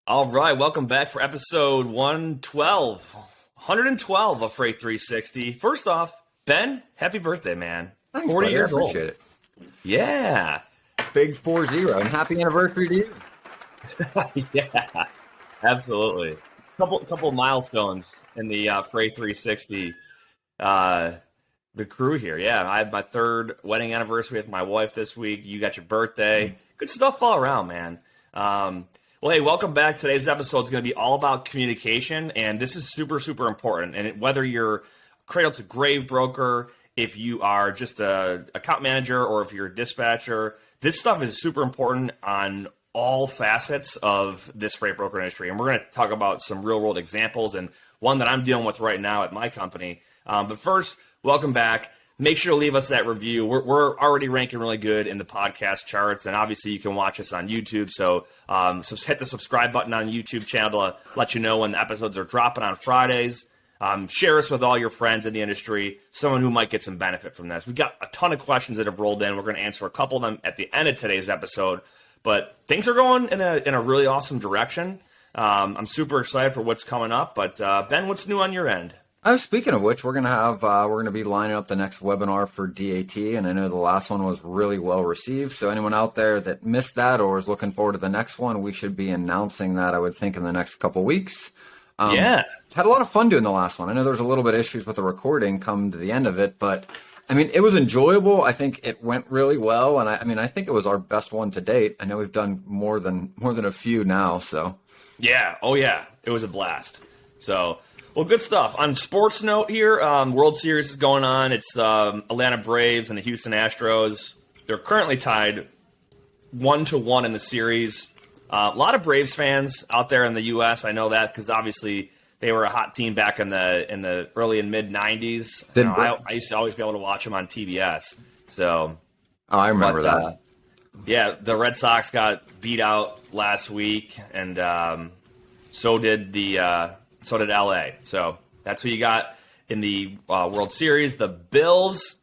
All right, welcome back for episode 112 of Freight 360. First off, Ben, happy birthday, man. Thanks, 40 buddy. years I appreciate old. it. Yeah. Big 40, and happy anniversary to you. Yeah, absolutely. Couple milestones in the Freight 360 the crew here. Yeah, I had my third wedding anniversary with my wife this week. You got your birthday. Good stuff all around, man. Well, hey, welcome back. Today's episode is going to be all about communication, and this is super, super important. And whether you're a cradle to grave broker, if you are just a account manager, or if you're a dispatcher, this stuff is super important on all facets of this freight broker industry. And we're going to talk about some real world examples and one that I'm dealing with right now at my company. But first, welcome back. Make sure to leave us that review. We're already ranking really good in the podcast charts, and obviously you can watch us on YouTube. So hit the subscribe button on the YouTube channel to let you know when the episodes are dropping on Fridays. Share us with all your friends in the industry, someone who might get some benefit from this. We've got a ton of questions that have rolled in. We're going to answer a couple of them at the end of today's episode. But things are going in a really awesome direction. I'm super excited for what's coming up. But Ben, what's new on your end? Speaking of which, we're gonna be lining up the next webinar for DAT, and I know the last one was really well received. So anyone out there that missed that or is looking forward to the next one, we should be announcing that, I would think, in the next couple weeks. Yeah, had a lot of fun doing the last one. I know there was a little bit of issues with the recording come to the end of it, but I mean, it was enjoyable. I think it went really well, and I think it was our best one to date. I know we've done more than a few now, so yeah, oh yeah, it was a blast. So. Well, good stuff. On sports note here, World Series is going on. It's Atlanta Braves and the Houston Astros. They're currently tied 1-1 in the series. A lot of Braves fans out there in the U.S. I know that because obviously they were a hot team back in the early and mid '90s. I used to always be able to watch them on TBS. So, I remember that. Yeah, the Red Sox got beat out last week, and so did LA. So that's who you got in the World Series. The Bills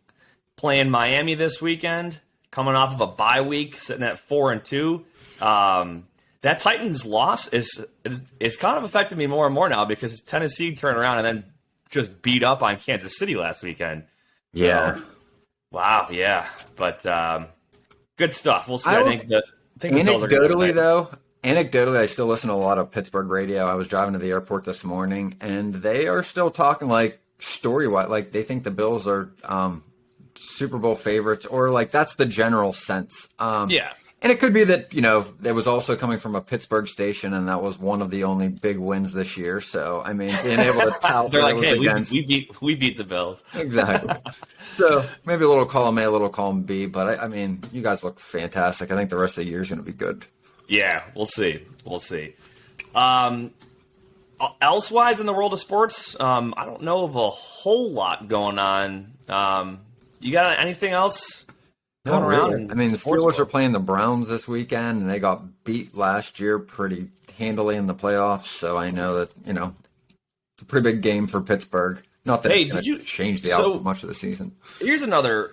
playing Miami this weekend, coming off of a bye week, sitting at 4-2. That Titans loss is kind of affecting me more and more now because Tennessee turned around and then just beat up on Kansas City last weekend. Yeah. So, wow. Yeah. But good stuff. We'll see. I think the Bills are Anecdotally, I still listen to a lot of Pittsburgh radio. I was driving to the airport this morning, and they are still talking like story-wise, like they think the Bills are Super Bowl favorites, or like that's the general sense. Yeah. And it could be that, it was also coming from a Pittsburgh station, and that was one of the only big wins this year. So, I mean, being able to tout they're like, hey, we beat the Bills. Exactly. So maybe a little column A, a little column B, but I mean, you guys look fantastic. I think the rest of the year is going to be good. Yeah, we'll see. Elsewise in the world of sports, I don't know of a whole lot going on. You got anything else going around? Really. I mean, the Steelers are playing the Browns this weekend, and they got beat last year pretty handily in the playoffs. So I know that, it's a pretty big game for Pittsburgh. Not that it's going to change the outcome much of the season. Here's another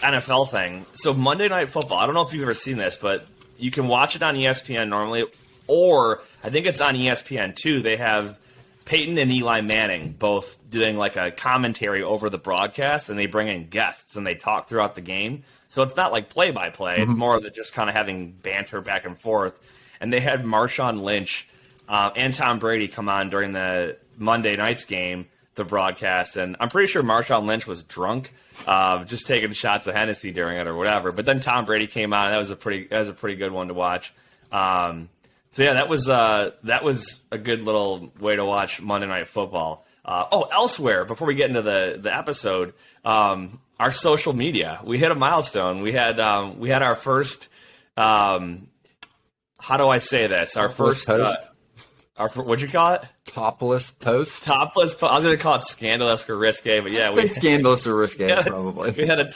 NFL thing. So Monday Night Football, I don't know if you've ever seen this, but you can watch it on ESPN normally, or I think it's on ESPN too. They have Peyton and Eli Manning both doing like a commentary over the broadcast, and they bring in guests and they talk throughout the game. So it's not like play-by-play. Mm-hmm. It's more of just kind of having banter back and forth. And they had Marshawn Lynch and Tom Brady come on during the Monday night's game, the broadcast, and I'm pretty sure Marshawn Lynch was drunk, just taking shots of Hennessy during it or whatever. But then Tom Brady came on, and that was a pretty good one to watch. So yeah, that was a good little way to watch Monday Night Football. Elsewhere, before we get into the episode, our social media, we hit a milestone. We had our first, how do I say this? Our first post. What'd you call it? Topless post. I was going to call it scandalous or risque, but yeah, scandalous or risque probably. We had a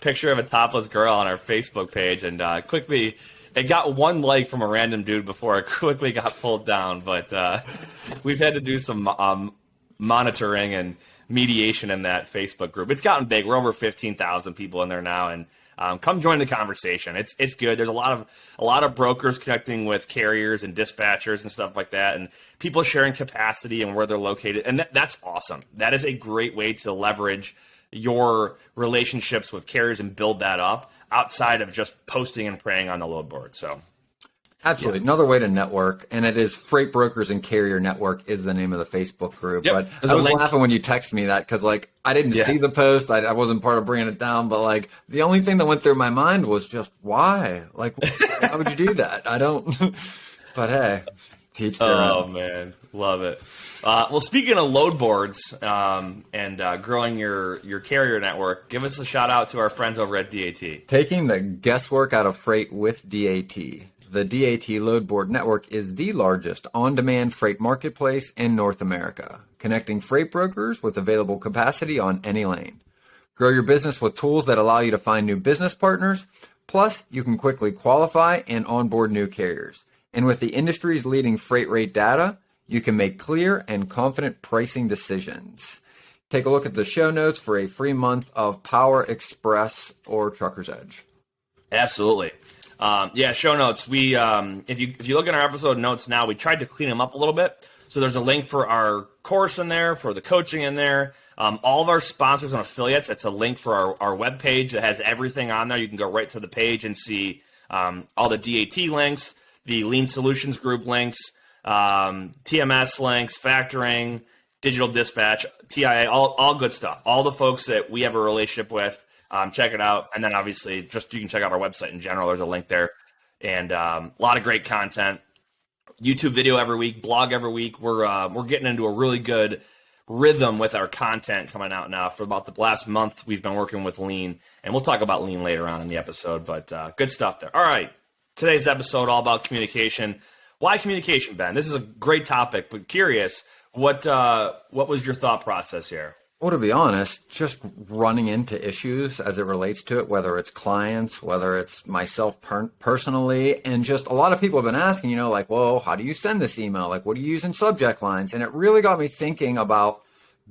picture of a topless girl on our Facebook page, and quickly it got one like from a random dude before it quickly got pulled down. But we've had to do some monitoring and mediation in that Facebook group. It's gotten big. We're over 15,000 people in there now, and come join the conversation. It's good. There's a lot of brokers connecting with carriers and dispatchers and stuff like that, and people sharing capacity and where they're located, and that's awesome. That is a great way to leverage your relationships with carriers and build that up outside of just posting and praying on the load board. So. Absolutely. Yeah. Another way to network, and it is Freight Brokers and Carrier Network is the name of the Facebook group. Yep. But I was laughing when you texted me that because, like, I didn't see the post. I wasn't part of bringing it down. But, like, the only thing that went through my mind was just, why? Like, why would you do that? I don't. But, hey, teach their own. Oh, man. Love it. Well, speaking of load boards and growing your carrier network, give us a shout out to our friends over at DAT. Taking the guesswork out of freight with DAT. The DAT Load Board Network is the largest on-demand freight marketplace in North America, connecting freight brokers with available capacity on any lane. Grow your business with tools that allow you to find new business partners, plus you can quickly qualify and onboard new carriers. And with the industry's leading freight rate data, you can make clear and confident pricing decisions. Take a look at the show notes for a free month of Power Express or Trucker's Edge. Absolutely. Show notes. We if you look at our episode notes now, we tried to clean them up a little bit. So there's a link for our course in there, for the coaching in there. All of our sponsors and affiliates, it's a link for our webpage that has everything on there. You can go right to the page and see all the DAT links, the Lean Solutions Group links, TMS links, factoring, digital dispatch, TIA, all good stuff. All the folks that we have a relationship with. Check it out. And then obviously just you can check out our website in general. There's a link there. And a lot of great content. YouTube video every week, blog every week. We're getting into a really good rhythm with our content coming out now. For about the last month, we've been working with Lean. And we'll talk about Lean later on in the episode. But good stuff there. All right. Today's episode all about communication. Why communication, Ben? This is a great topic, but curious, what was your thought process here? Well, to be honest, just running into issues as it relates to it, whether it's clients, whether it's myself personally, and just a lot of people have been asking, like, well, how do you send this email? Like, what do you use in subject lines? And it really got me thinking about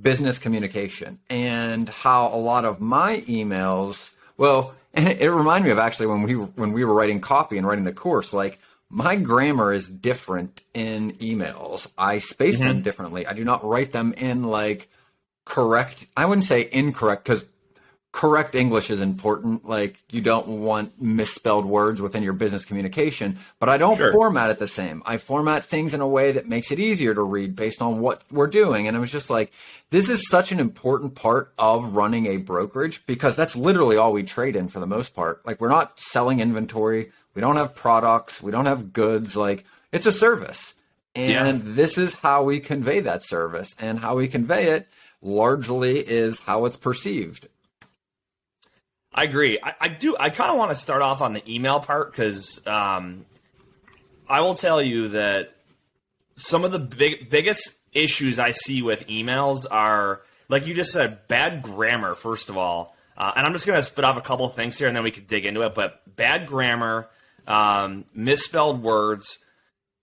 business communication and how a lot of my emails, and it reminded me of actually when we were writing copy and writing the course, like, my grammar is different in emails. I space them differently. I do not write them in like correct. I wouldn't say incorrect because correct English is important. Like you don't want misspelled words within your business communication, but I don't format it the same. I format things in a way that makes it easier to read based on what we're doing. And it was just like, this is such an important part of running a brokerage because that's literally all we trade in for the most part. Like we're not selling inventory. We don't have products. We don't have goods. Like it's a service. And this is how we convey that service, and how we convey it largely is how it's perceived. I agree. I do. I kind of want to start off on the email part because I will tell you that some of the biggest issues I see with emails are, like you just said, bad grammar, first of all. And I'm just going to spit off a couple of things here and then we could dig into it. But bad grammar, misspelled words,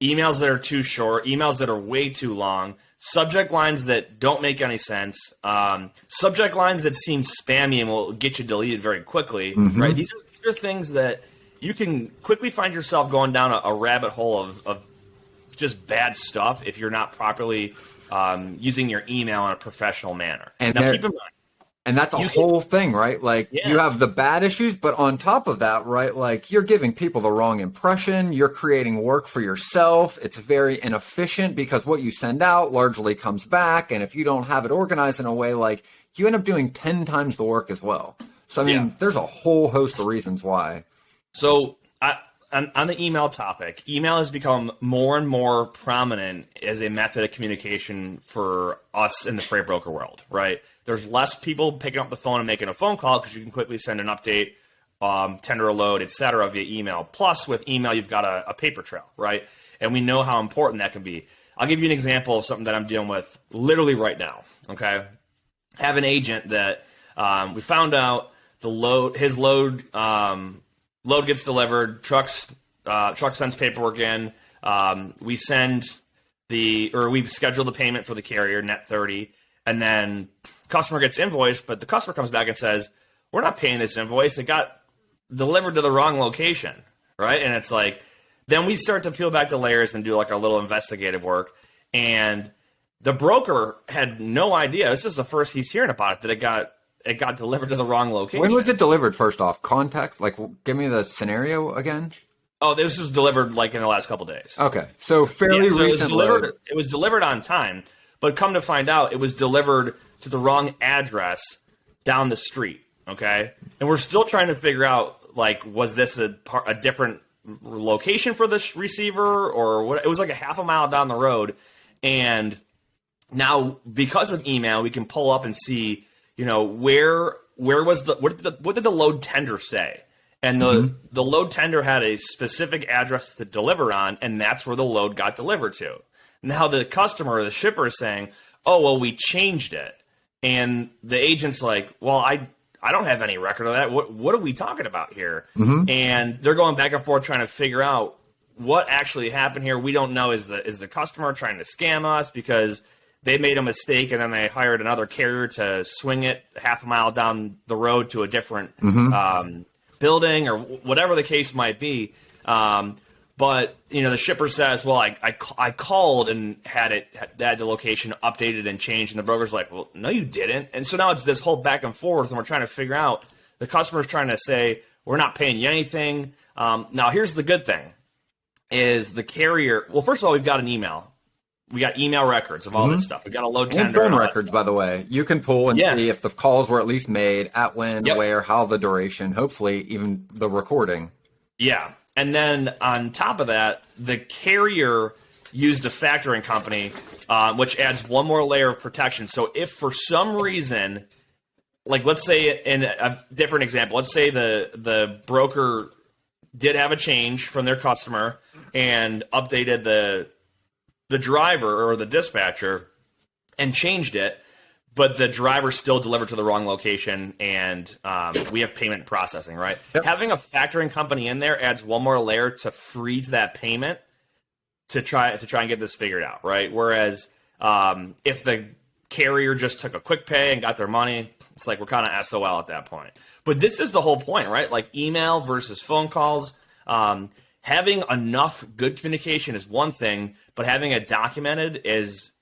emails that are too short, emails that are way too long, subject lines that don't make any sense, subject lines that seem spammy and will get you deleted very quickly, right? These are things that you can quickly find yourself going down a rabbit hole of just bad stuff if you're not properly using your email in a professional manner. And now, keep in mind, and that's a whole thing, right? Like you have the bad issues, but on top of that, right? Like you're giving people the wrong impression. You're creating work for yourself. It's very inefficient because what you send out largely comes back. And if you don't have it organized in a way, like you end up doing 10 times the work as well. So, I mean, there's a whole host of reasons why. So on the email topic, email has become more and more prominent as a method of communication for us in the freight broker world, right? There's less people picking up the phone and making a phone call because you can quickly send an update, tender a load, et cetera, via email. Plus, with email, you've got a paper trail, right? And we know how important that can be. I'll give you an example of something that I'm dealing with literally right now, okay? I have an agent that we found out his load gets delivered, truck sends paperwork in, we schedule the payment for the carrier, net 30, and then customer gets invoiced, but the customer comes back and says, we're not paying this invoice. It got delivered to the wrong location, right? And it's like, then we start to peel back the layers and do like our little investigative work. And the broker had no idea. This is the first he's hearing about it, that it got delivered to the wrong location. When was it delivered, first off? Context? Like, give me the scenario again. Oh, this was delivered like in the last couple days. Okay. So fairly recent. It was delivered on time, but come to find out, it was delivered to the wrong address down the street. Okay. And we're still trying to figure out, like, was this a different location for the receiver or what? It was like a half a mile down the road. And now because of email, we can pull up and see, where was what did the load tender say? And the load tender had a specific address to deliver on, and that's where the load got delivered to. Now the customer, the shipper, is saying, "Oh, well, we changed it," and the agent's like, "Well, I don't have any record of that. What are we talking about here?" And they're going back and forth trying to figure out what actually happened here. We don't know. Is the customer trying to scam us because they made a mistake and then they hired another carrier to swing it half a mile down the road to a different building, or whatever the case might be. But the shipper says, "Well, I called and had the location updated and changed," and the broker's like, "Well, no, you didn't." And so now it's this whole back and forth, and we're trying to figure out. The customer's trying to say, "We're not paying you anything." Now, here's the good thing: is the carrier. Well, first of all, we've got an email. We got email records of all this stuff. We got a load tender. And phone records, by the way. You can pull and see if the calls were at least made, at when, where, how, the duration, hopefully even the recording. Yeah. And then on top of that, the carrier used a factoring company, which adds one more layer of protection. So if for some reason, like let's say in a different example, let's say the broker did have a change from their customer and updated the driver or the dispatcher and changed it, but the driver still delivered to the wrong location, and we have payment processing, right? Yep. Having a factoring company in there adds one more layer to freeze that payment to try and get this figured out, right? Whereas if the carrier just took a quick pay and got their money, it's like we're kind of SOL at that point. But this is the whole point, right? Like email versus phone calls. Having enough good communication is one thing, but having it documented is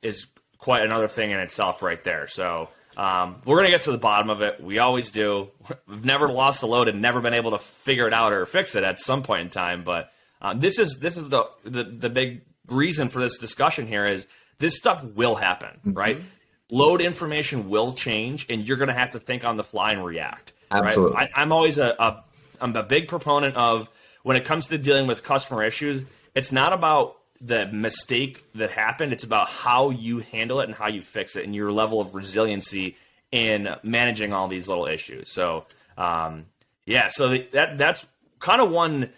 quite another thing in itself right there. So we're going to get to the bottom of it. We always do. We've never lost a load and never been able to figure it out or fix it at some point in time. But this is the big reason for this discussion here is this stuff will happen, right? Load information will change, and you're going to have to think on the fly and react. Absolutely. Right? I'm always I'm a big proponent of, when it comes to dealing with customer issues, it's not about the mistake that happened. It's about how you handle it and how you fix it and your level of resiliency in managing all these little issues. So, so that's kind of one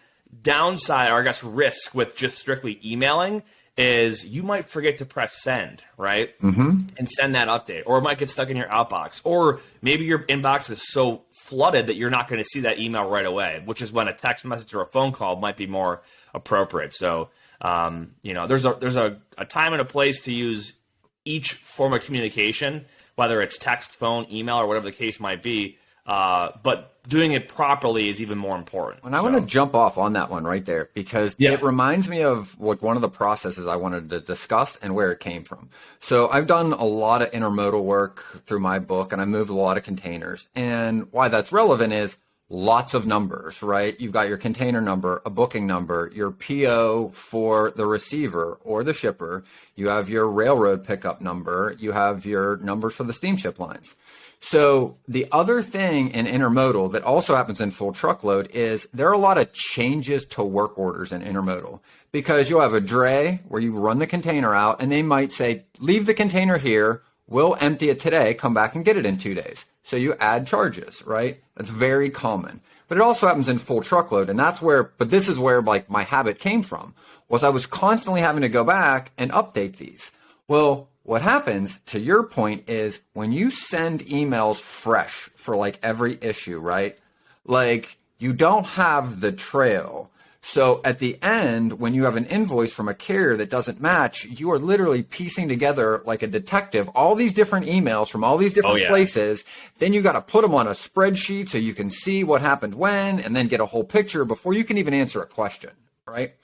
downside, or I guess risk, with just strictly emailing is you might forget to press send, right? And send that update, or it might get stuck in your outbox, or maybe your inbox is so flooded that you're not going to see that email right away, which is when a text message or a phone call might be more appropriate. So, there's a time and a place to use each form of communication, whether it's text, phone, email, or whatever the case might be. But doing it properly is even more important. And I want to jump off on that one right there, because it reminds me of one of the processes I wanted to discuss and where it came from. So I've done a lot of intermodal work through my book, and I moved a lot of containers. And why that's relevant is lots of numbers, right? You've got your container number, a booking number, your PO for the receiver or the shipper. You have your railroad pickup number. You have your numbers for the steamship lines. So the other thing in intermodal that also happens in full truckload is there are a lot of changes to work orders in intermodal, because you'll have a dray where you run the container out and they might say, leave the container here. We'll empty it today. Come back and get it in 2 days. So you add charges, right? That's very common. But it also happens in full truckload. And this is where like my habit came from, was I was constantly having to go back and update these. Well, what happens, to your point, is when you send emails fresh for like every issue, right? Like you don't have the trail So at the end, when you have an invoice from a carrier that doesn't match, you are literally piecing together like a detective all these different emails from all these different places. Then you got to put them on a spreadsheet so you can see what happened when, and then get a whole picture before you can even answer a question, right?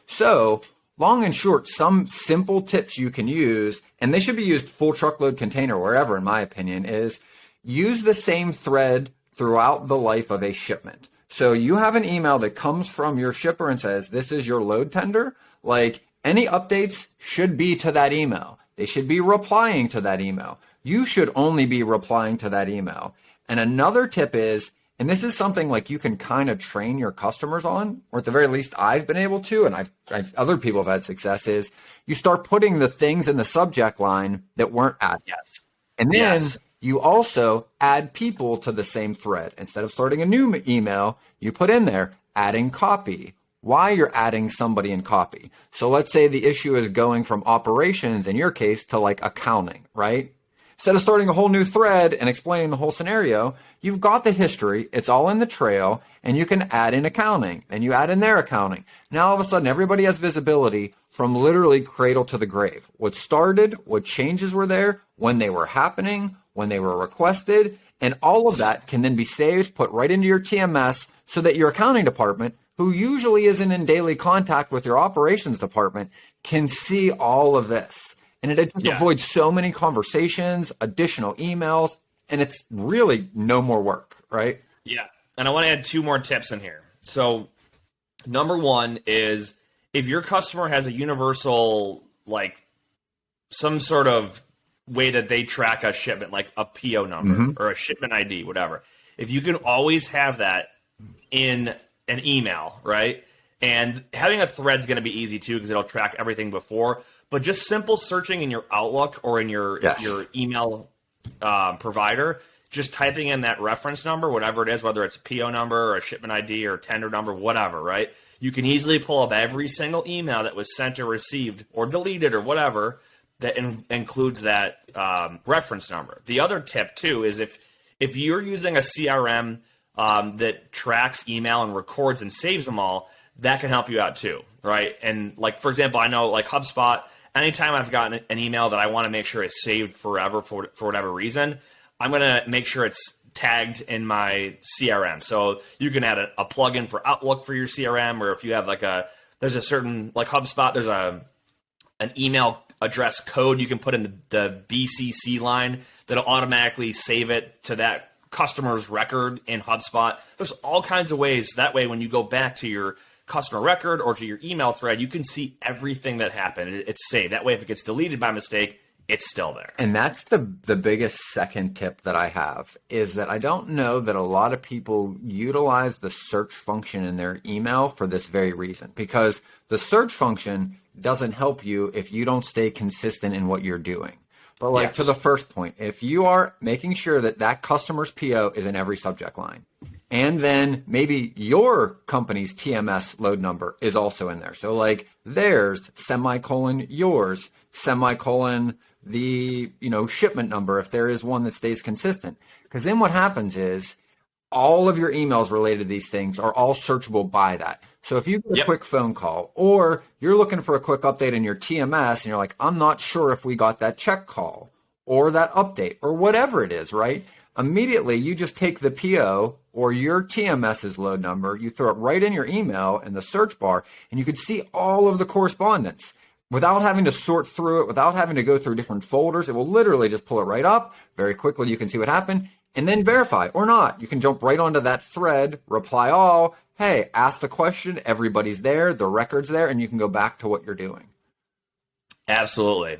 So long and short, some simple tips you can use, and they should be used full truckload container wherever, in my opinion, is use the same thread throughout the life of a shipment. So you have an email that comes from your shipper and says, this is your load tender. Like, any updates should be to that email. They should be replying to that email. You should only be replying to that email. And another tip is, and this is something like you can kind of train your customers on, or at the very least I've been able to, and I've other people have had success, is you start putting the things in the subject line that weren't added. Yes. And then you also add people to the same thread. Instead of starting a new email, you put in there, adding copy, why you're adding somebody in copy. So let's say the issue is going from operations, in your case, to like accounting, right? Instead of starting a whole new thread and explaining the whole scenario, you've got the history, it's all in the trail, and you can add in accounting, and you add in their accounting. Now all of a sudden, everybody has visibility from literally cradle to the grave. What started, what changes were there, when they were happening, when they were requested, and all of that can then be saved, put right into your TMS so that your accounting department, who usually isn't in daily contact with your operations department, can see all of this. And it just avoids so many conversations, additional emails, and it's really no more work, right? Yeah. And I want to add 2 more tips in here. So number 1 is if your customer has a universal, like some sort of way that they track a shipment, like a PO number or a shipment ID, whatever. If you can always have that in an email, right? And having a thread is going to be easy too because it'll track everything before. But just simple searching in your Outlook or in your email provider, just typing in that reference number, whatever it is, whether it's a PO number or a shipment ID or a tender number, whatever, right? You can easily pull up every single email that was sent or received or deleted or whatever that includes that reference number. The other tip too is if you're using a CRM that tracks email and records and saves them all, that can help you out too, right? And like, for example, I know like HubSpot, anytime I've gotten an email that I want to make sure it's saved forever for whatever reason, I'm going to make sure it's tagged in my CRM. So you can add a plugin for Outlook for your CRM, or if you have there's a certain, like HubSpot, there's an email address code you can put in the BCC line that'll automatically save it to that customer's record in HubSpot. There's all kinds of ways. That way, when you go back to your customer record or to your email thread, you can see everything that happened. It's saved. That way, if it gets deleted by mistake, it's still there. And that's the biggest second tip that I have, is that I don't know that a lot of people utilize the search function in their email for this very reason, because the search function doesn't help you if you don't stay consistent in what you're doing. But like to the first point, if you are making sure that that customer's PO is in every subject line, and then maybe your company's TMS load number is also in there. So like theirs, semicolon yours, semicolon the, shipment number, if there is one that stays consistent. Because then what happens is all of your emails related to these things are all searchable by that. So if you get a quick phone call, or you're looking for a quick update in your TMS and you're like, I'm not sure if we got that check call or that update or whatever it is, right? Immediately you just take the PO or your TMS's load number, you throw it right in your email in the search bar, and you could see all of the correspondence without having to sort through it, without having to go through different folders. It will literally just pull it right up. Very quickly you can see what happened, and then verify or not. You can jump right onto that thread, reply all, hey, ask the question, everybody's there, the record's there, and you can go back to what you're doing. Absolutely.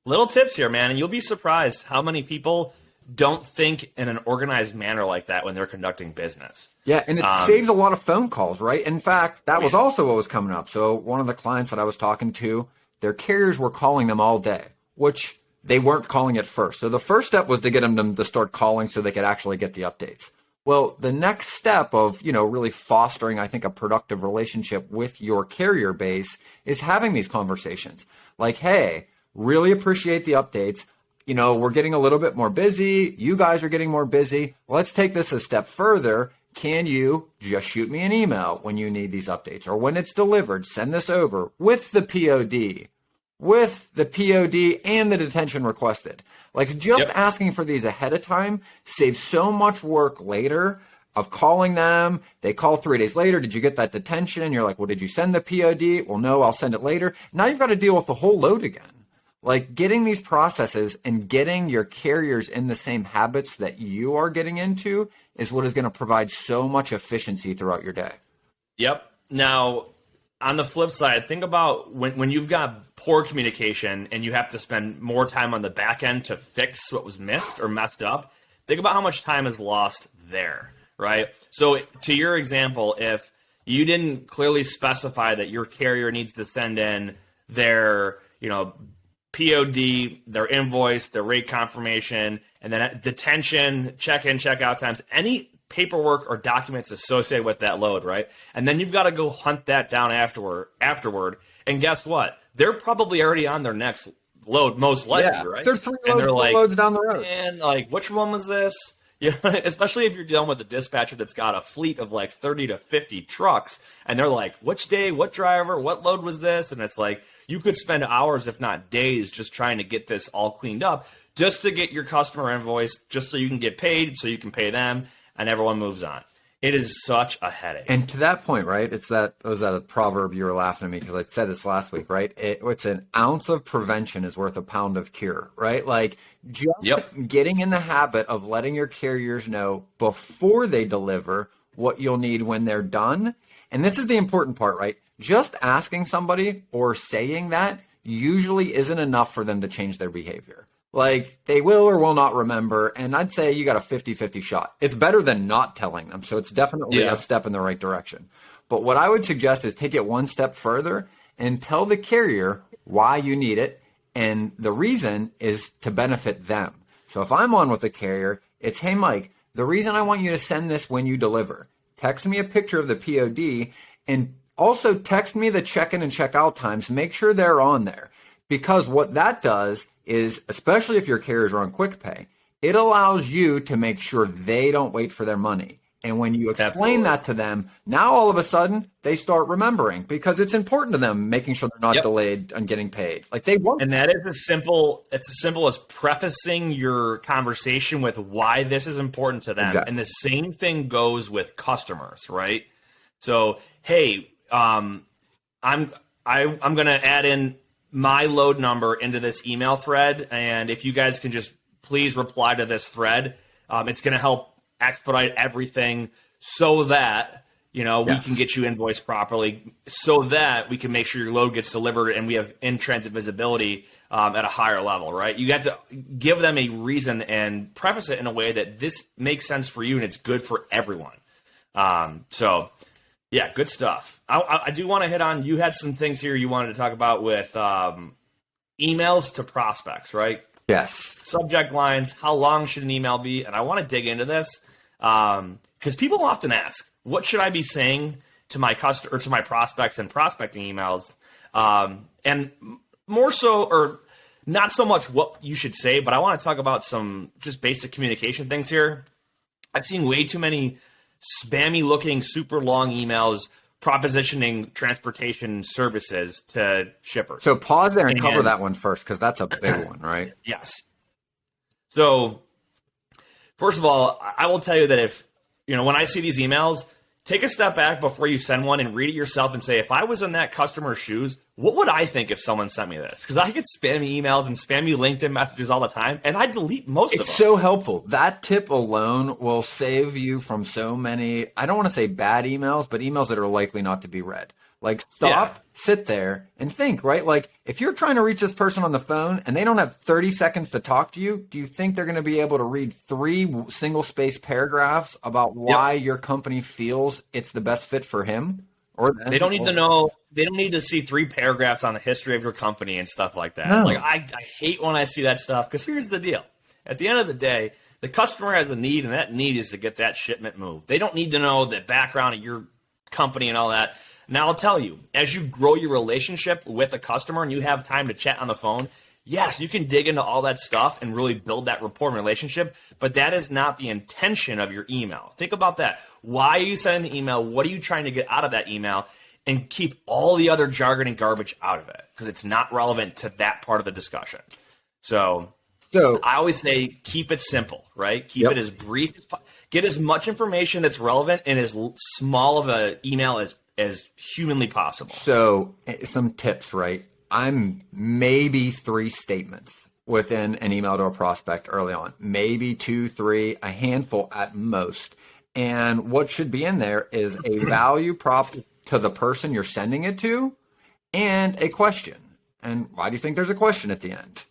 Little tips here, man, and you'll be surprised how many people don't think in an organized manner like that when they're conducting business. Yeah, and it saves a lot of phone calls, right? In fact, that was also what was coming up. So one of the clients that I was talking to, their carriers were calling them all day, which they weren't calling at first. So the first step was to get them to start calling so they could actually get the updates. Well, the next step of, really fostering, I think, a productive relationship with your carrier base is having these conversations. Like, hey, really appreciate the updates. We're getting a little bit more busy. You guys are getting more busy. Let's take this a step further. can you just shoot me an email when you need these updates? Or when it's delivered, send this over with the POD. With the POD and the detention requested. Like just asking for these ahead of time saves so much work later of calling them. They call 3 days later. Did you get that detention? And you're like, well, did you send the POD? Well, no, I'll send it later. Now you've got to deal with the whole load again. Like getting these processes and getting your carriers in the same habits that you are getting into is what is going to provide so much efficiency throughout your day. Yep. Now, on the flip side, think about when you've got poor communication and you have to spend more time on the back end to fix what was missed or messed up. Think about how much time is lost there, right? So to your example, if you didn't clearly specify that your carrier needs to send in their, POD, their invoice, their rate confirmation, and then detention, check-in, check-out times, any paperwork or documents associated with that load, right? And then you've got to go hunt that down afterward. And guess what? They're probably already on their next load, most likely, right? They're loads down the road. And which one was this? Yeah, especially if you're dealing with a dispatcher that's got a fleet of 30 to 50 trucks, and they're like, which day, what driver, what load was this? And it's like, you could spend hours, if not days, just trying to get this all cleaned up, just to get your customer invoice, just so you can get paid, so you can pay them, and everyone moves on. It is such a headache. And to that point, right, was that a proverb? You were laughing at me because I said this last week, right? It's an ounce of prevention is worth a pound of cure, right? Like just getting in the habit of letting your carriers know before they deliver what you'll need when they're done. And this is the important part, right? Just asking somebody or saying that usually isn't enough for them to change their behavior. Like they will or will not remember. And I'd say you got a 50-50 shot. It's better than not telling them. So it's definitely a step in the right direction. But what I would suggest is take it one step further and tell the carrier why you need it. And the reason is to benefit them. So if I'm on with the carrier, it's, hey, Mike, the reason I want you to send this when you deliver, text me a picture of the POD and also text me the check-in and check-out times. Make sure they're on there. Because what that does is, especially if your carriers are on quick pay, it allows you to make sure they don't wait for their money. And when you explain that to them, now all of a sudden they start remembering because it's important to them making sure they're not delayed on getting paid. Like they want. And that is as simple as prefacing your conversation with why this is important to them. Exactly. And the same thing goes with customers, right? So, hey, I'm going to add in my load number into this email thread, and if you guys can just please reply to this thread, it's going to help expedite everything so that we can get you invoiced properly, so that we can make sure your load gets delivered and we have in-transit visibility at a higher level, right? You got to give them a reason and preface it in a way that this makes sense for you and it's good for everyone. Yeah, good stuff. I do want to hit on, you had some things here you wanted to talk about with emails to prospects, right? Yes. Subject lines, how long should an email be? And I want to dig into this because people often ask, what should I be saying to my customer or to my prospects and prospecting emails? And more so, or not so much what you should say, but I want to talk about some just basic communication things here. I've seen way too many spammy looking, super long emails propositioning transportation services to shippers. So pause there and cover that one first, because that's a big one, right? Yes. So first of all, I will tell you that if, when I see these emails, take a step back before you send one and read it yourself and say, if I was in that customer's shoes, what would I think if someone sent me this? Because I get spammy emails and spammy LinkedIn messages all the time, and I delete most of them. It's so helpful. That tip alone will save you from so many, I don't want to say bad emails, but emails that are likely not to be read. Like stop, sit there, and think, right? Like if you're trying to reach this person on the phone and they don't have 30 seconds to talk to you, do you think they're going to be able to read 3 single-space paragraphs about why your company feels it's the best fit for him? Or them? They don't need to know. They don't need to see 3 paragraphs on the history of your company and stuff like that. No. Like I hate when I see that stuff, because here's the deal. At the end of the day, the customer has a need, and that need is to get that shipment moved. They don't need to know the background of your company and all that. Now, I'll tell you, as you grow your relationship with a customer and you have time to chat on the phone, Yes, you can dig into all that stuff and really build that rapport and relationship, but that is not the intention of your email. Think about that. Why are you sending the email? What are you trying to get out of that email? And keep all the other jargon and garbage out of it because it's not relevant to that part of the discussion. So I always say keep it simple, right? Keep it as brief as possible. Get as much information that's relevant in as small of an email as humanly possible. So some tips, right? I'm maybe 3 statements within an email to a prospect early on, maybe 2, 3, a handful at most. And what should be in there is a value prop to the person you're sending it to and a question. And why do you think there's a question at the end?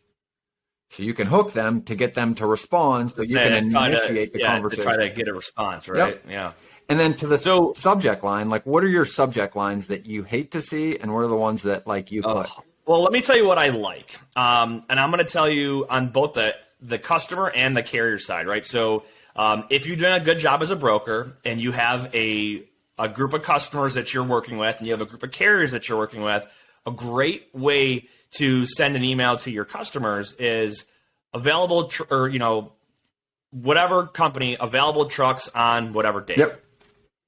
So you can hook them to get them to respond so you can initiate the conversation. To try to get a response, right? Yep. Yeah. And then to the subject line, like what are your subject lines that you hate to see and what are the ones that like you put? Well, let me tell you what I like. And I'm going to tell you on both the customer and the carrier side, right? So if you're doing a good job as a broker and you have a group of customers that you're working with and you have a group of carriers that you're working with, a great way to send an email to your customers is available whatever company, available trucks on whatever date. Yep.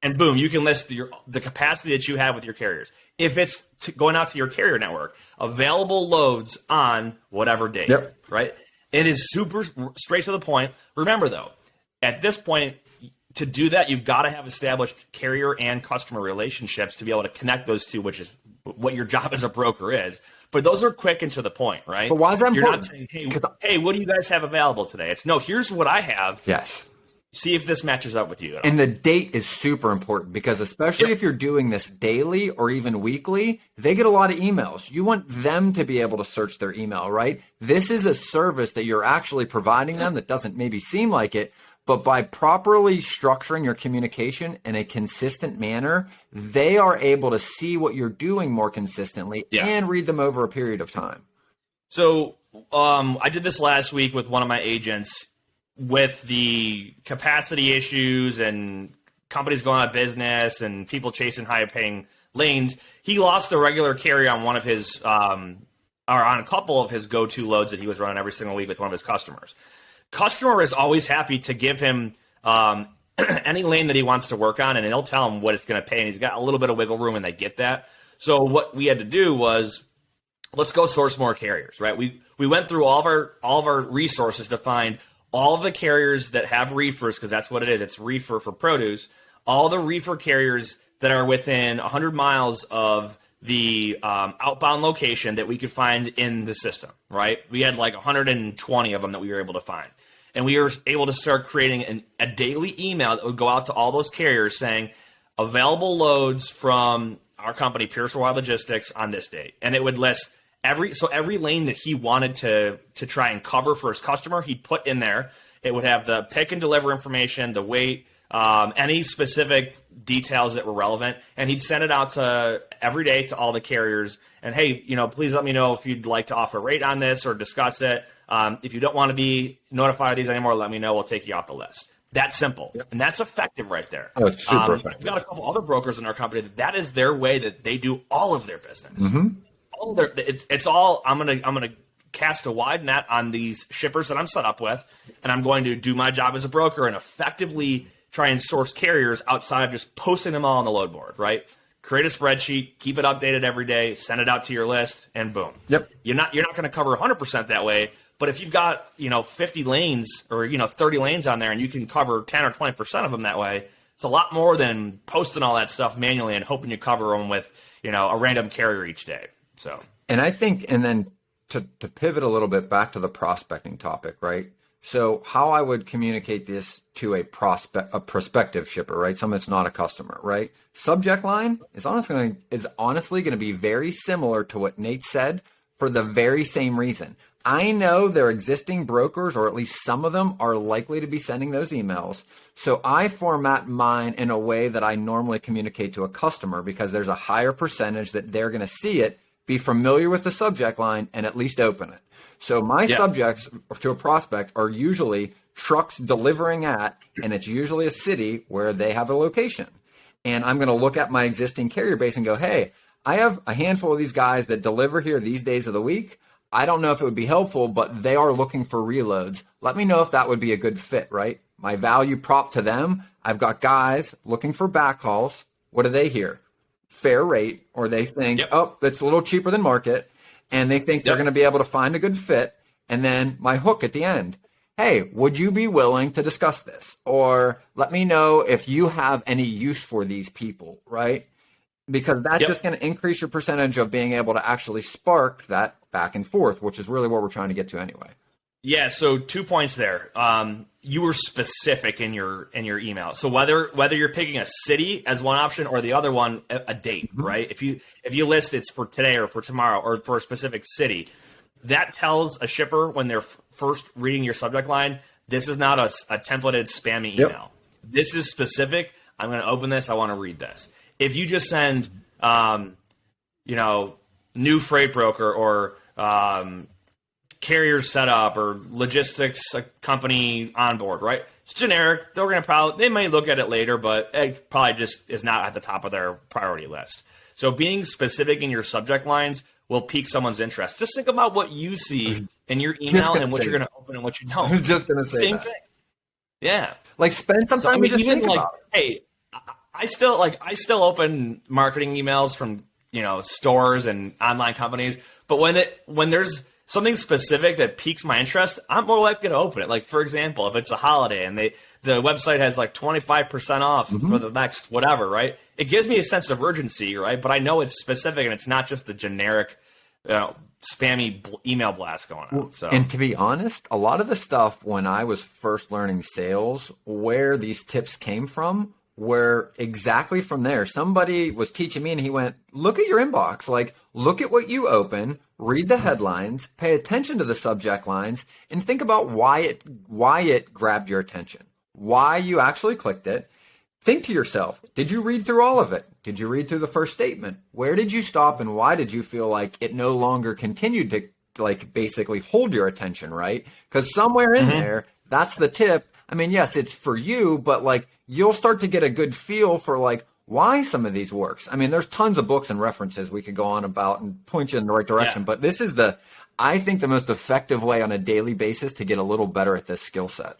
And boom, you can list the capacity that you have with your carriers. If it's going out to your carrier network, available loads on whatever date, right? It is super straight to the point. Remember, though, at this point, to do that, you've got to have established carrier and customer relationships to be able to connect those two, which is what your job as a broker is. But those are quick and to the point, right? But why is that You're important? not saying, hey, what do you guys have available today? It's no, here's what I have. Yes. See if this matches up with you. And the date is super important because especially if you're doing this daily or even weekly, they get a lot of emails. You want them to be able to search their email, right? This is a service that you're actually providing them that doesn't maybe seem like it, but by properly structuring your communication in a consistent manner, they are able to see what you're doing more consistently and read them over a period of time. So I did this last week with one of my agents. With the capacity issues and companies going out of business and people chasing higher paying lanes, he lost a regular carry on one of his, or on a couple of his go-to loads that he was running every single week with one of his customers. Customer is always happy to give him any lane that he wants to work on, and he'll tell him what it's going to pay, and he's got a little bit of wiggle room, and they get that. So what we had to do was, let's go source more carriers, right? We went through all of our resources to find all of the carriers that have reefers, because that's what it is. It's reefer for produce. All the reefer carriers that are within 100 miles of the outbound location that we could find in the system, right? We had like 120 of them that we were able to find. And we were able to start creating a daily email that would go out to all those carriers saying, available loads from our company, Pierce Worldwide Logistics, on this date. And it would list every lane that he wanted to try and cover for his customer, he'd put in there. It would have the pick and deliver information, the weight, any specific details that were relevant, and he'd send it out to every day to all the carriers. And hey, please let me know if you'd like to offer a rate on this or discuss it. If you don't want to be notified of these anymore, let me know. We'll take you off the list. That's simple, and that's effective right there. Oh, it's super effective. We've got a couple other brokers in our company that is their way that they do all of their business. Mm-hmm. It's all. I'm gonna cast a wide net on these shippers that I'm set up with, and I'm going to do my job as a broker and effectively try and source carriers outside of just posting them all on the load board. Right? Create a spreadsheet, keep it updated every day, send it out to your list, and boom. Yep. You're not going to cover 100% that way, but if you've got 50 lanes or 30 lanes on there, and you can cover 10 or 20% of them that way, it's a lot more than posting all that stuff manually and hoping you cover them with a random carrier each day. So, and I think, and then to pivot a little bit back to the prospecting topic, right? So how I would communicate this to a prospective shipper, right? Someone that's not a customer, right? Subject line is honestly going to be very similar to what Nate said for the very same reason. I know their existing brokers, or at least some of them, are likely to be sending those emails. So I format mine in a way that I normally communicate to a customer because there's a higher percentage that they're going to see it, be familiar with the subject line, and at least open it. So my subjects to a prospect are usually trucks delivering at, and it's usually a city where they have a location. And I'm going to look at my existing carrier base and go, hey, I have a handful of these guys that deliver here these days of the week. I don't know if it would be helpful, but they are looking for reloads. Let me know if that would be a good fit, right? My value prop to them, I've got guys looking for backhauls. What do they hear? Fair rate, or they think, oh, that's a little cheaper than market, and they think they're going to be able to find a good fit. And then my hook at the end, hey, would you be willing to discuss this? Or let me know if you have any use for these people, right? Because that's just going to increase your percentage of being able to actually spark that back and forth, which is really what we're trying to get to anyway. Yeah, so 2 points there. You were specific in your email. So whether you're picking a city as one option or the other one a date, right? If you list it's for today or for tomorrow or for a specific city, that tells a shipper when they're first reading your subject line, this is not a templated spammy email. This is specific. I'm going to open this. I want to read this. If you just send, new freight broker or carrier setup or logistics company on board, right? It's generic. They may look at it later, but it probably just is not at the top of their priority list. So being specific in your subject lines will pique someone's interest. Just think about what you see in your email and what you're going to open and what you don't. I was just going to say same thing. Yeah. Like spend some time just think about it. Hey, I still open marketing emails from, stores and online companies, but when there's something specific that piques my interest, I'm more likely to open it. Like, for example, if it's a holiday and the website has like 25% off for the next whatever, right? It gives me a sense of urgency, right? But I know it's specific and it's not just the generic, spammy email blast going on. So, and to be honest, a lot of the stuff when I was first learning sales, where these tips came from, were exactly from there. Somebody was teaching me and he went, look at your inbox, like look at what you open, read the headlines, pay attention to the subject lines, and think about why it grabbed your attention, why you actually clicked it. Think to yourself, did you read through all of it? Did you read through the first statement? Where did you stop and why did you feel like it no longer continued to like basically hold your attention, right? Because somewhere in there, that's the tip. I mean, yes, it's for you, but like you'll start to get a good feel for like why some of these works. I mean, there's tons of books and references we could go on about and point you in the right direction, but this is I think the most effective way on a daily basis to get a little better at this skill set.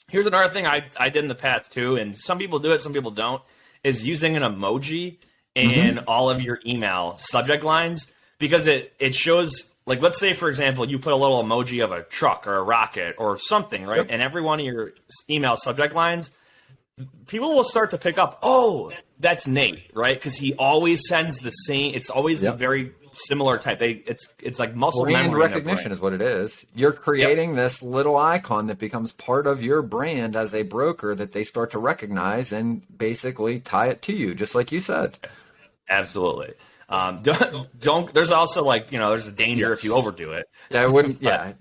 Here's another thing I did in the past too, and some people do it, some people don't, is using an emoji in all of your email subject lines, because it shows, like, let's say, for example, you put a little emoji of a truck or a rocket or something, right? And every one of your email subject lines, people will start to pick up, oh, that's Nate, right? Because he always sends the same, it's always the very similar type. It's like muscle brand memory. Recognition is what it is. You're creating this little icon that becomes part of your brand as a broker that they start to recognize and basically tie it to you, just like you said. Absolutely. Don't. There's also there's a danger if you overdo it. Yeah, I wouldn't. Yeah,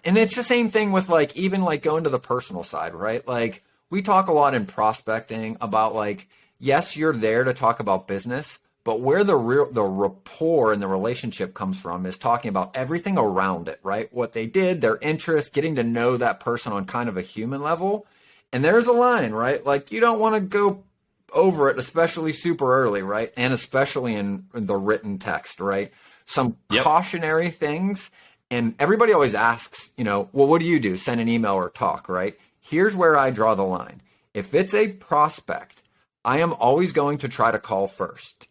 and it's the same thing with like even like going to the personal side, right? Like we talk a lot in prospecting about like, yes, you're there to talk about business, but where the rapport and the relationship comes from is talking about everything around it, right? What they did, their interests, getting to know that person on kind of a human level. And there's a line, right? Like you don't want to go over it, especially super early, right? And especially in the written text, right? Some cautionary things. And everybody always asks, well, what do you do? Send an email or talk, right? Here's where I draw the line. If it's a prospect, I am always going to try to call first.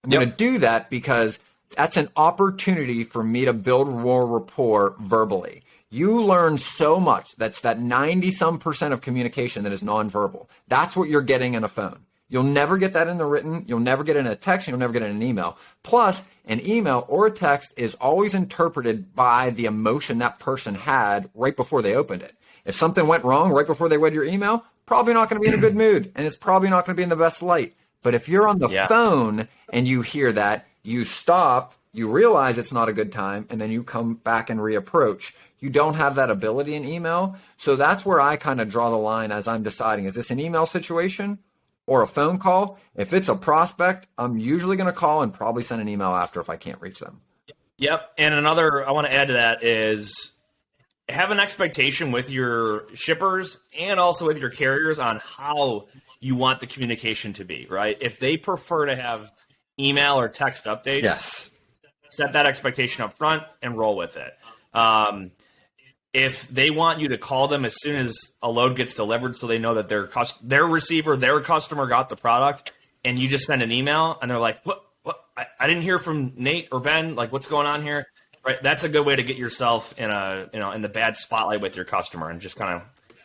I'm going to do that because that's an opportunity for me to build more rapport verbally. You learn so much. That's that 90% of communication that is nonverbal. That's what you're getting in a phone. You'll never get that in the written. You'll never get it in a text. You'll never get it in an email. Plus, an email or a text is always interpreted by the emotion that person had right before they opened it. If something went wrong right before they read your email, probably not going to be in a good mood, and it's probably not going to be in the best light. But if you're on the phone and you hear that, you stop, you realize it's not a good time, and then you come back and reapproach. You don't have that ability in email. So that's where I kind of draw the line as I'm deciding, is this an email situation or a phone call? If it's a prospect, I'm usually going to call and probably send an email after if I can't reach them. Yep. And another I want to add to that is have an expectation with your shippers and also with your carriers on how you want the communication to be, right? If they prefer to have email or text updates, set that expectation up front and roll with it. If they want you to call them as soon as a load gets delivered so they know that their receiver, their customer got the product, and you just send an email and they're like, what? I didn't hear from Nate or Ben. Like, what's going on here? Right. That's a good way to get yourself in in the bad spotlight with your customer and just kind of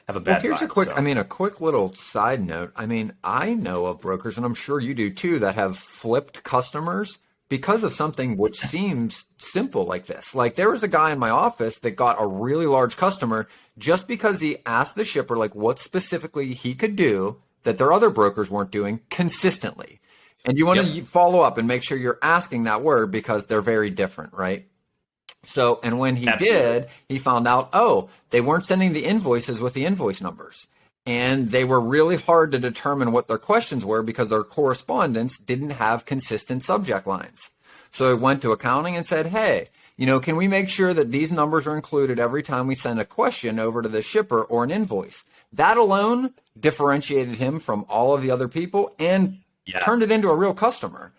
have a bad Here's vibe, a quick little side note. I mean, I know of brokers, and I'm sure you do too, that have flipped customers because of something which seems simple like this. Like, there was a guy in my office that got a really large customer just because he asked the shipper, like, what specifically he could do that their other brokers weren't doing consistently. And you want to follow up and make sure you're asking that word because they're very different, right? So, and when he did, he found out, they weren't sending the invoices with the invoice numbers. And they were really hard to determine what their questions were because their correspondence didn't have consistent subject lines. So he went to accounting and said, hey, can we make sure that these numbers are included every time we send a question over to the shipper or an invoice? That alone differentiated him from all of the other people and turned it into a real customer.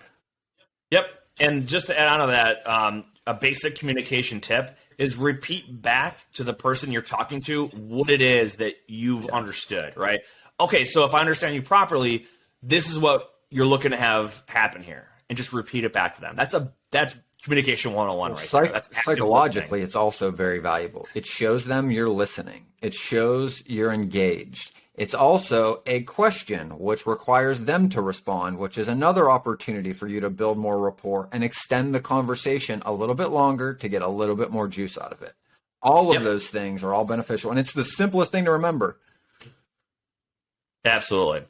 Yep. And just to add on to that, a basic communication tip is repeat back to the person you're talking to what it is that you've understood, right? Okay, so if I understand you properly, this is what you're looking to have happen here, and just repeat it back to them. That's communication 101 right there. That's psychologically, it's also very valuable. It shows them you're listening. It shows you're engaged. It's also a question which requires them to respond, which is another opportunity for you to build more rapport and extend the conversation a little bit longer to get a little bit more juice out of it. All of those things are all beneficial, and it's the simplest thing to remember. Absolutely.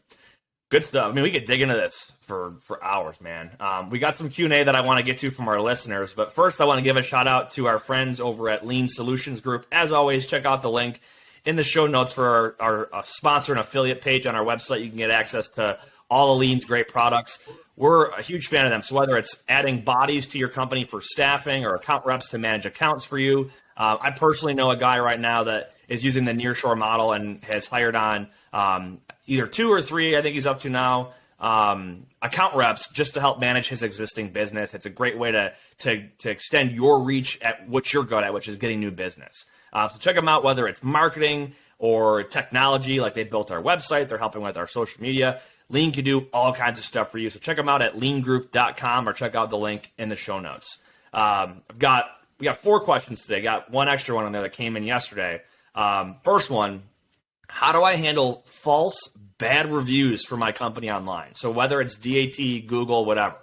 Good stuff. I mean, we could dig into this for hours, man. We got some Q&A that I want to get to from our listeners, but first I want to give a shout out to our friends over at Lean Solutions Group. As always, check out the link in the show notes for our sponsor and affiliate page on our website. You can get access to all of Lean's great products. We're a huge fan of them. So whether it's adding bodies to your company for staffing or account reps to manage accounts for you, I personally know a guy right now that is using the nearshore model and has hired on either 2 or 3, I think he's up to now, account reps just to help manage his existing business. It's a great way to extend your reach at what you're good at, which is getting new business. So check them out, whether it's marketing or technology, like they built our website. They're helping with our social media. Lean can do all kinds of stuff for you. So check them out at leangroup.com or check out the link in the show notes. We got 4 questions today. Got one extra one on there that came in yesterday. First one, how do I handle false bad reviews for my company online? So whether it's DAT, Google, whatever.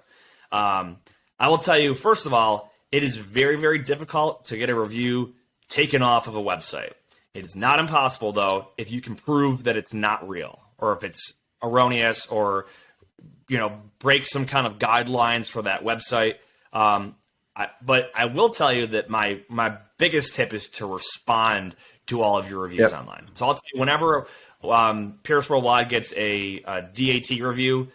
I will tell you, first of all, it is very, very difficult to get a review taken off of a website. It is not impossible, though, if you can prove that it's not real or if it's erroneous or, break some kind of guidelines for that website. But I will tell you that my biggest tip is to respond to all of your reviews online. So I'll tell you, whenever Pierce Worldwide gets a DAT review,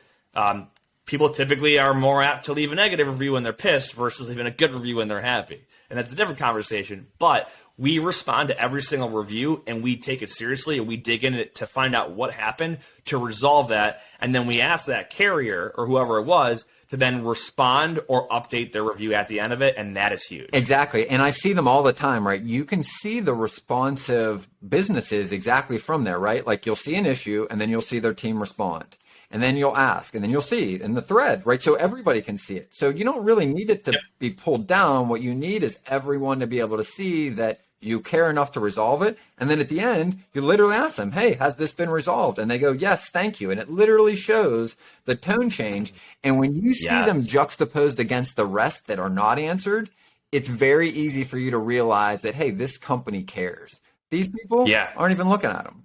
people typically are more apt to leave a negative review when they're pissed versus leaving a good review when they're happy. And that's a different conversation. But we respond to every single review, and we take it seriously, and we dig in it to find out what happened to resolve that. And then we ask that carrier or whoever it was to then respond or update their review at the end of it, and that is huge. Exactly. And I see them all the time, right? You can see the responsive businesses exactly from there, right? Like, you'll see an issue, and then you'll see their team respond. And then you'll ask, and then you'll see in the thread, right? So everybody can see it. So you don't really need it to be pulled down. What you need is everyone to be able to see that you care enough to resolve it. And then at the end, you literally ask them, hey, has this been resolved? And they go, yes, thank you. And it literally shows the tone change. And when you see them juxtaposed against the rest that are not answered, it's very easy for you to realize that, hey, this company cares. These people aren't even looking at them.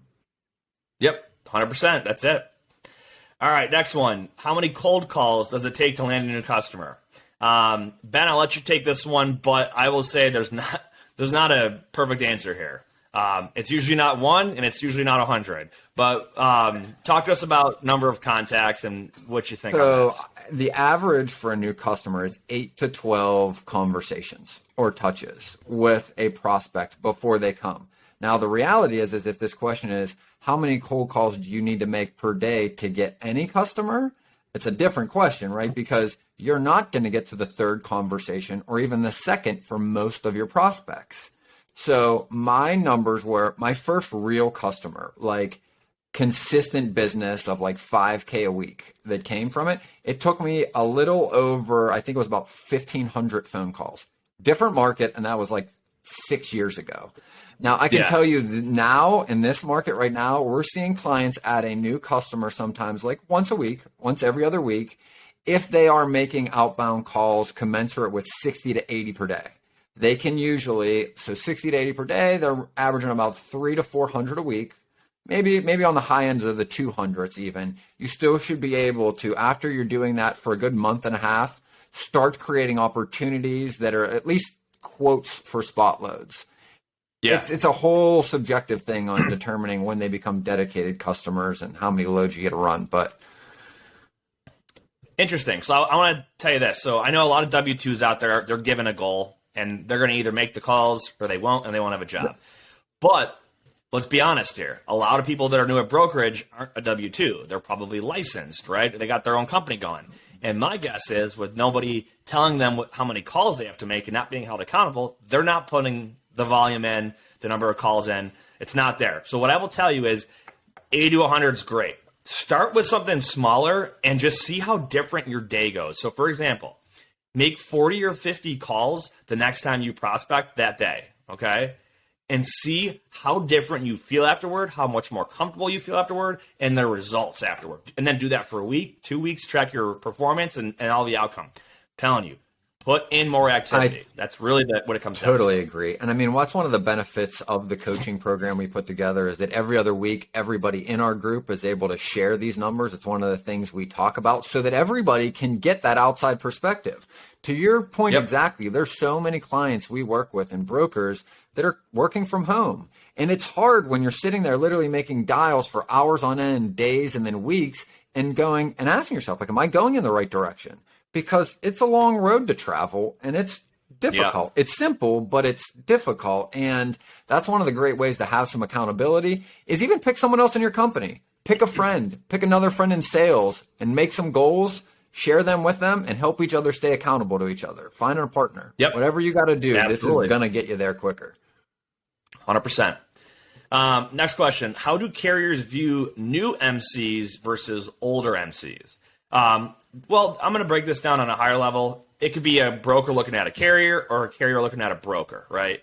Yep, 100%. That's it. All right, next one. How many cold calls does it take to land a new customer? Ben, I'll let you take this one, but I will say there's not a perfect answer here. It's usually not 1, and it's usually not 100. But talk to us about number of contacts and what you think on this. The average for a new customer is 8 to 12 conversations or touches with a prospect before they come. Now, the reality is if this question is, how many cold calls do you need to make per day to get any customer? it's a different question, right? Because you're not going to get to the third conversation or even the second for most of your prospects. So my numbers were my first real customer, like consistent business of like 5K a week that came from it. It took me a little over, I think it was about 1,500 phone calls. Different market, and that was like 6 years ago. Now, I can tell you now in this market right now, we're seeing clients add a new customer sometimes like once a week, once every other week, if they are making outbound calls commensurate with 60 to 80 per day. They can usually, so 60 to 80 per day, they're averaging about 300 to 400 a week. Maybe on the high end of the 200s even. You still should be able to, after you're doing that for a good month and a half, start creating opportunities that are at least quotes for spot loads. Yeah. It's a whole subjective thing on determining when they become dedicated customers and how many loads you get to run. But interesting. So I want to tell you this. So I know a lot of W-2s out there, they're given a goal and they're going to either make the calls or they won't, and they won't have a job. But let's be honest here. A lot of people that are new at brokerage aren't a W-2. They're probably licensed, right? They got their own company going. And my guess is with nobody telling them how many calls they have to make and not being held accountable, they're not putting the volume in, the number of calls in. It's not there. So what I will tell you is 80 to 100 is great. Start with something smaller and just see how different your day goes. So for example, make 40 or 50 calls the next time you prospect that day, okay? And see how different you feel afterward, how much more comfortable you feel afterward, and the results afterward. And then do that for a week, 2 weeks, track your performance and all the outcome. I'm telling you, put in more activity. That's really what it comes down to. Totally agree. And I mean, what's one of the benefits of the coaching program we put together is that every other week, everybody in our group is able to share these numbers. It's one of the things we talk about so that everybody can get that outside perspective. To your point, exactly, there's so many clients we work with and brokers that are working from home. And it's hard when you're sitting there literally making dials for hours on end, days, and then weeks, and going and asking yourself, like, am I going in the right direction? Because it's a long road to travel and it's difficult. It's simple, but it's difficult. And that's one of the great ways to have some accountability is even pick someone else in your company. Pick a friend, pick another friend in sales and make some goals, share them with them, and help each other stay accountable to each other. Find a partner. Whatever you got to do, this is going to get you there quicker. 100%. Next question. How do carriers view new MCs versus older MCs? Well, I'm going to break this down on a higher level. It could be a broker looking at a carrier or a carrier looking at a broker, right?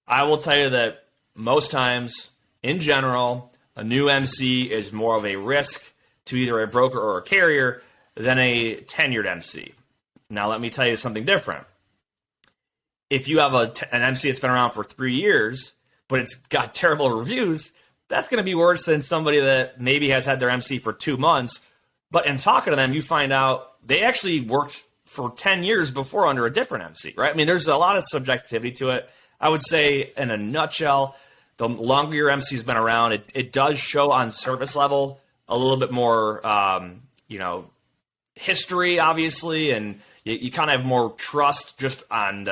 I will tell you that most times, in general, a new MC is more of a risk to either a broker or a carrier than a tenured MC. Now, let me tell you something different. If you have an MC that's been around for 3 years, but it's got terrible reviews, that's going to be worse than somebody that maybe has had their MC for 2 months. But in talking to them, you find out they actually worked for 10 years before under a different MC, right? I mean, there's a lot of subjectivity to it. I would say, in a nutshell, the longer your MC's been around, it does show on service level a little bit more, history, obviously, and you kind of have more trust just on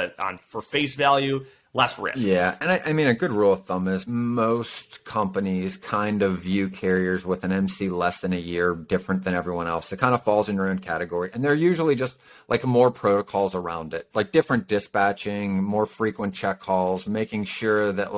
for face value. Less risk. Yeah, and I mean, a good rule of thumb is most companies kind of view carriers with an MC less than a year different than everyone else. It kind of falls in your own category, and they're usually just like more protocols around it, like different dispatching, more frequent check calls, making sure that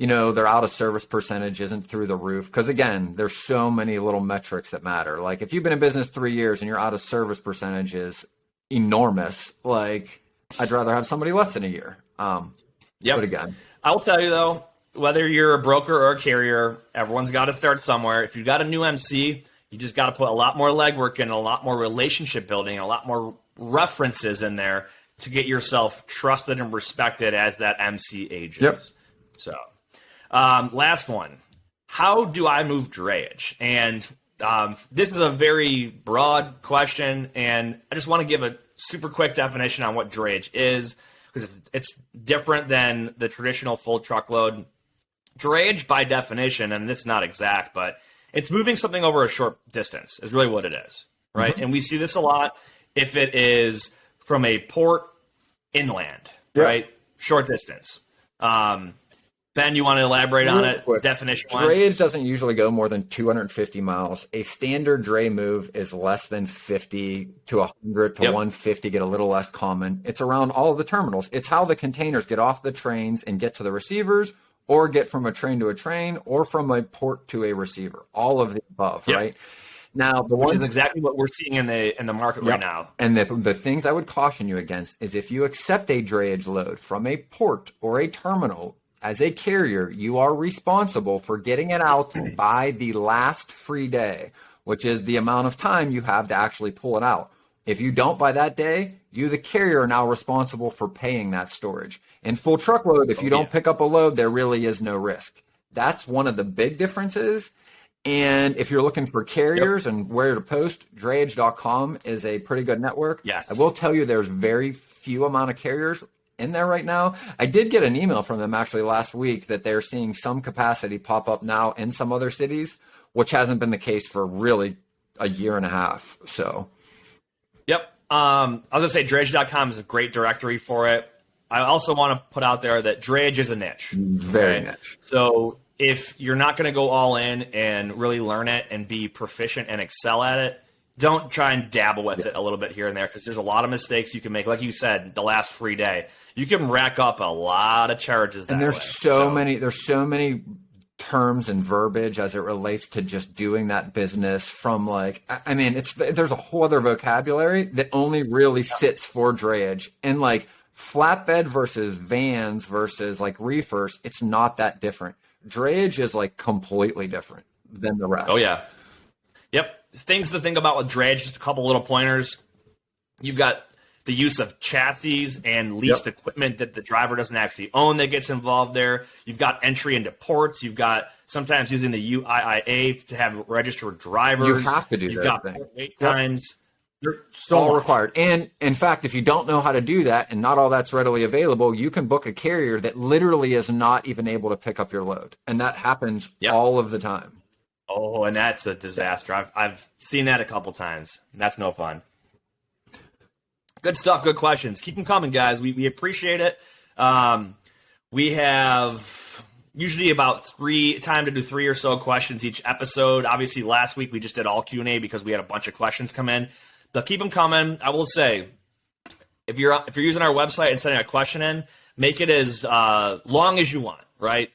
their out of service percentage isn't through the roof. Because again, there's so many little metrics that matter. Like if you've been in business 3 years and your out of service percentage is enormous, like I'd rather have somebody less than a year. But again, I'll tell you though, whether you're a broker or a carrier, everyone's got to start somewhere. If you've got a new MC, you just got to put a lot more legwork in, a lot more relationship building, a lot more references in there to get yourself trusted and respected as that MC ages. So, last one. How do I move drayage? And this is a very broad question, and I just want to give a super quick definition on what drayage is, because it's different than the traditional full truckload. Drayage, by definition, and this is not exact, but it's moving something over a short distance is really what it is, right? Mm-hmm. And we see this a lot if it is from a port inland, right? Short distance. Doesn't Ben, you want to elaborate on Real it, quick, definition-wise? drayage doesn't usually go more than 250 miles. A standard dray move is less than 50 to 100 to Yep. 150, get a little less common. It's around all of the terminals. It's how the containers get off the trains and get to the receivers, or get from a train to a train, or from a port to a receiver. All of the above, Yep. right? Now, Which is exactly what we're seeing in the market right now. And the things I would caution you against is if you accept a drayage load from a port or a terminal, as a carrier, you are responsible for getting it out by the last free day, which is the amount of time you have to actually pull it out. If you don't by that day, you, the carrier, are now responsible for paying that storage. In full truckload, if you don't pick up a load, there really is no risk. That's one of the big differences. And if you're looking for carriers and where to post, drayage.com is a pretty good network. Yes. I will tell you there's very few amount of carriers in there right now. I did get an email from them actually last week that they're seeing some capacity pop up now in some other cities, which hasn't been the case for really a year and a half. So, yep. I was going to say drayage.com is a great directory for it. I also want to put out there that drayage is a niche. Very niche. So if you're not going to go all in and really learn it and be proficient and excel at it, don't try and dabble with it a little bit here and there, because there's a lot of mistakes you can make. Like you said, the last free day, you can rack up a lot of charges. And there's so many terms and verbiage as it relates to just doing that business. From like, I mean, there's a whole other vocabulary that only really sits for drayage, and like flatbed versus vans versus like reefers. It's not that different. Drayage is like completely different than the rest. Oh yeah. Yep. Things to think about with drayage, just a couple little pointers. You've got the use of chassis and leased equipment that the driver doesn't actually own that gets involved there. You've got entry into ports. You've got sometimes using the UIIA to have registered drivers. You have to do You've that got port wait times. They're all required. And in fact, if you don't know how to do that and not all that's readily available, you can book a carrier that literally is not even able to pick up your load. And that happens all of the time. Oh, and that's a disaster. I've seen that a couple times. That's no fun. Good stuff. Good questions. Keep them coming, guys. We appreciate it. We have usually about time to do 3 or so questions each episode. Obviously, last week we just did all Q&A because we had a bunch of questions come in. But keep them coming. I will say, if you're using our website and sending a question in, make it as long as you want, right?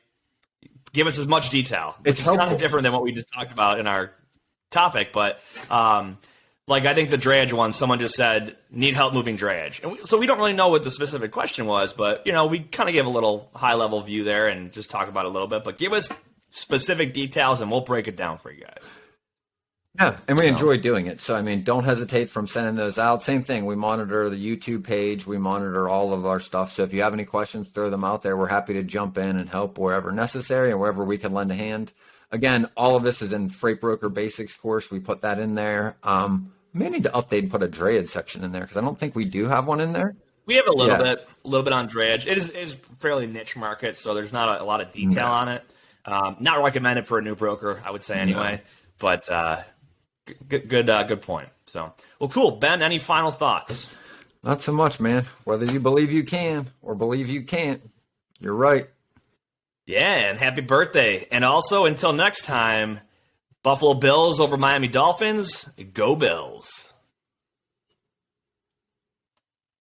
Give us as much detail. It's kind of different than what we just talked about in our topic, but like I think the drayage one, someone just said, need help moving drayage. And so we don't really know what the specific question was, but we kind of give a little high-level view there and just talk about it a little bit. But give us specific details, and we'll break it down for you guys. Yeah, and we enjoy doing it. So, I mean, don't hesitate from sending those out. Same thing. We monitor the YouTube page. We monitor all of our stuff. So if you have any questions, throw them out there. We're happy to jump in and help wherever necessary and wherever we can lend a hand. Again, all of this is in Freight Broker Basics course. We put that in there. May need to update and put a drayage section in there because I don't think we do have one in there. We have a little bit on drayage. It is fairly niche market, so there's not a lot of detail on it. Not recommended for a new broker, I would say anyway. But good point. So, well, cool. Ben, any final thoughts? Not so much, man. Whether you believe you can or believe you can't, you're right. Yeah, and happy birthday. And also, until next time, Buffalo Bills over Miami Dolphins. Go Bills.